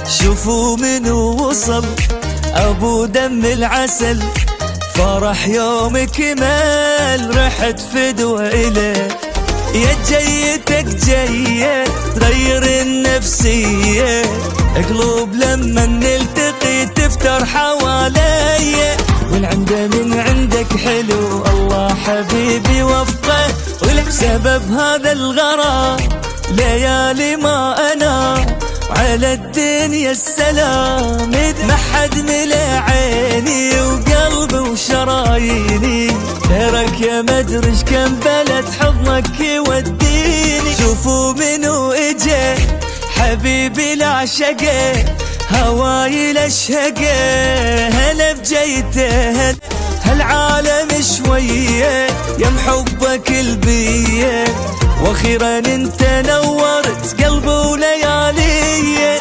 شوفوا منو وصل ابو دم العسل، فرح يوم كمال رحت فدوة إله. يا جيتك جيه تغير النفسية، قلوب لما نلتقي تفتر حواليا، والعنده من عندك حلو الله حبيبي وفقه، ولسبب هذا الغرام ليالي ما أنا على الدنيا السلام، ما حد ملا عيني وقلبي وشراييني، غيرك يا مدرج كم بلد حضنك يوديني. شوفوا منو اجا حبيبي العشقه، هواي الاشهقه، هلا بجيته هالعالم شويه يا محبك البيه، واخيرا انت نورت قلبي وليالي.